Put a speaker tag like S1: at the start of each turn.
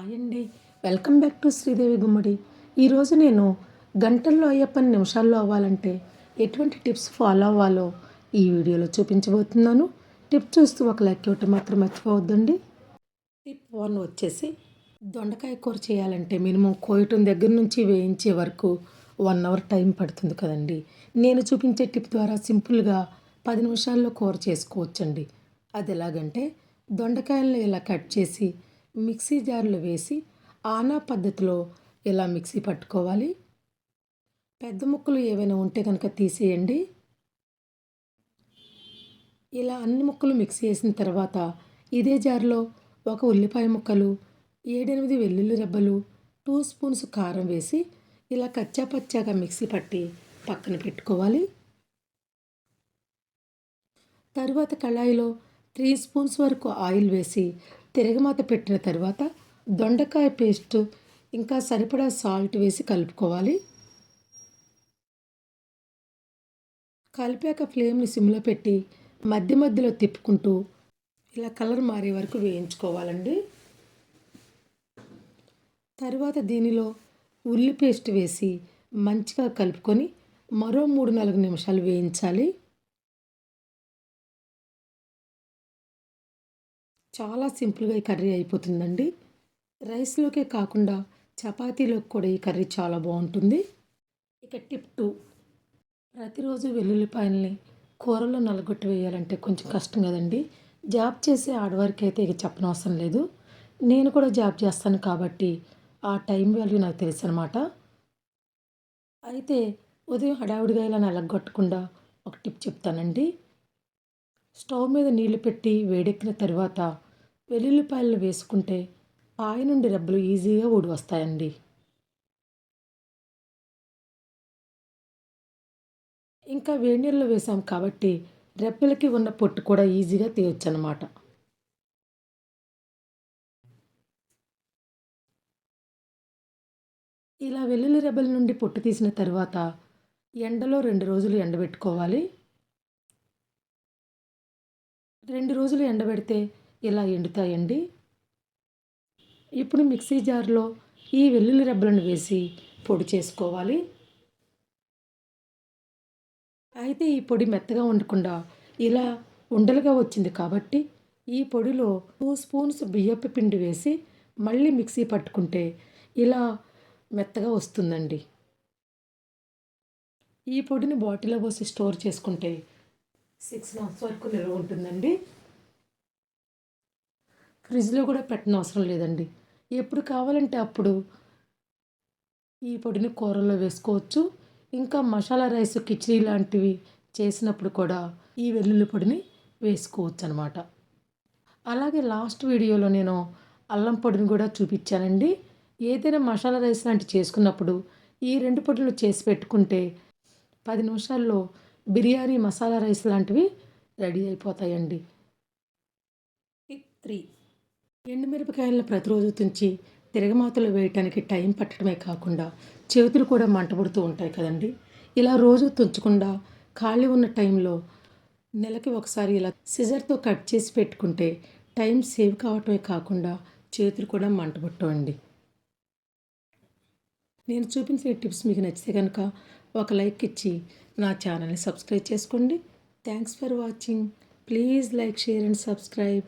S1: Hi అండి. Welcome back to Sridevi గుమ్మడి. ఈరోజు నేను గంటల్లో అయ్యే పని నిమిషాల్లో అవ్వాలంటే ఎటువంటి టిప్స్ ఫాలో అవ్వాలో ఈ వీడియోలో చూపించబోతున్నాను. టిప్ చూస్తూ ఒక లైక్ ఇవ్వటం మాత్రం మర్చిపోవద్దండి. టిప్ 1 వచ్చేసి దొండకాయ కూర చేయాలంటే మినిమం కోయటం దగ్గర నుంచి వేయించే వరకు 1 అవర్ టైం పడుతుంది కదండి. నేను చూపించే టిప్ ద్వారా సింపుల్గా 10 నిమిషాల్లో కూర చేసుకోవచ్చండి. అది ఎలాగంటే దొండకాయలను ఇలా కట్ చేసి మిక్సీ జార్లో వేసి ఆనా పద్ధతిలో ఇలా మిక్సీ పట్టుకోవాలి. పెద్ద ముక్కలు ఏవైనా ఉంటే కనుక తీసేయండి. ఇలా అన్ని ముక్కలు మిక్సీ వేసిన తర్వాత ఇదే జార్లో ఒక ఉల్లిపాయ ముక్కలు, 7-8 వెల్లుల్లి రెబ్బలు, 2 స్పూన్స్ కారం వేసి ఇలా కచ్చా పచ్చాగా మిక్సీ పట్టి పక్కన పెట్టుకోవాలి. తర్వాత కళాయిలో 3 స్పూన్స్ వరకు ఆయిల్ వేసి తిరగమాత పెట్టిన తర్వాత దొండకాయ పేస్ట్ ఇంకా సరిపడా సాల్ట్ వేసి కలుపుకోవాలి. కలిపాక ఫ్లేమ్ని సిమ్లో పెట్టి మధ్య మధ్యలో తిప్పుకుంటూ ఇలా కలర్ మారే వరకు వేయించుకోవాలండి. తర్వాత దీనిలో ఉల్లి పేస్ట్ వేసి మంచిగా కలుపుకొని మరో 3-4 నిమిషాలు వేయించాలి. చాలా సింపుల్గా ఈ కర్రీ అయిపోతుందండి. రైస్లోకే కాకుండా చపాతీలోకి కూడా ఈ కర్రీ చాలా బాగుంటుంది. ఇక టిప్ 2, ప్రతిరోజు వెల్లుల్లిపాయల్ని కూరలో నలగొట్టి వేయాలంటే కొంచెం కష్టం కదండి. జాబ్ చేసే ఆడవారికి అయితే ఇక చెప్పనవసరం లేదు. నేను కూడా జాబ్ చేస్తాను కాబట్టి ఆ టైం వాల్యూ నాకు తెలుసు అనమాట. అయితే ఉదయం హడావుడిగా ఇలా నలగొట్టకుండా ఒక టిప్ చెప్తానండి. స్టవ్ మీద నీళ్లు పెట్టి వేడెక్కిన తర్వాత వెల్లుల్లిపాయలను వేసుకుంటే పాయ నుండి రెబ్బలు ఈజీగా ఊడి వస్తాయండి. ఇంకా వేడి నీళ్ళలో వేసాం కాబట్టి రెబ్బలకి ఉన్న పొట్టు కూడా ఈజీగా తీయొచ్చు అన్నమాట. ఇలా వెల్లుల్లి రెబ్బల నుండి పొట్టు తీసిన తర్వాత ఎండలో 2 రోజులు ఎండబెట్టుకోవాలి. 2 రోజులు ఎండబెడితే ఇలా ఎండుతాయండి. ఇప్పుడు మిక్సీ జార్లో ఈ వెల్లుల్లి రెబ్బలను వేసి పొడి చేసుకోవాలి. అయితే ఈ పొడి మెత్తగా ఉండకుండా ఇలా ఉండలుగా వచ్చింది కాబట్టి ఈ పొడిలో 2 స్పూన్స్ బియ్యపు పిండి వేసి మళ్ళీ మిక్సీ పట్టుకుంటే ఇలా మెత్తగా వస్తుందండి. ఈ పొడిని బాటిల్లో పోసి స్టోర్ చేసుకుంటే 6 మంత్స్ వరకు నిల్వ ఉంటుందండి. ఫ్రిడ్జ్లో కూడా పెట్టనవసరం లేదండి. ఎప్పుడు కావాలంటే అప్పుడు ఈ పొడిని కూరల్లో వేసుకోవచ్చు. ఇంకా మసాలా రైస్, కిచిడి లాంటివి చేసినప్పుడు కూడా ఈ వెల్లుల్లి పొడిని వేసుకోవచ్చు అనమాట. అలాగే లాస్ట్ వీడియోలో నేను అల్లం పొడిని కూడా చూపించానండి. ఏదైనా మసాలా రైస్ లాంటివి చేసుకున్నప్పుడు ఈ 2 పొడులు చేసి పెట్టుకుంటే 10 నిమిషాల్లో బిర్యానీ మసాలా రైస్ లాంటివి రెడీ అయిపోతాయండి. టిప్ 3, ఎండుమిరపకాయలను ప్రతిరోజు తుంచి తిరగమాతలో వేయటానికి టైం పట్టడమే కాకుండా చేతులు కూడా మంటపడుతూ ఉంటాయి కదండి. ఇలా రోజు తుంచకుండా ఖాళీ ఉన్న టైంలో నెలకి ఒకసారి ఇలా సిజర్తో కట్ చేసి పెట్టుకుంటే టైం సేవ్ కావటమే కాకుండా చేతులు కూడా మంటపట్టవండి. నేను చూపించిన టిప్స్ మీకు నచ్చితే కనుక ఒక లైక్ ఇచ్చి నా ఛానల్ని సబ్స్క్రైబ్ చేసుకోండి. Thanks for watching. Please like, share and subscribe.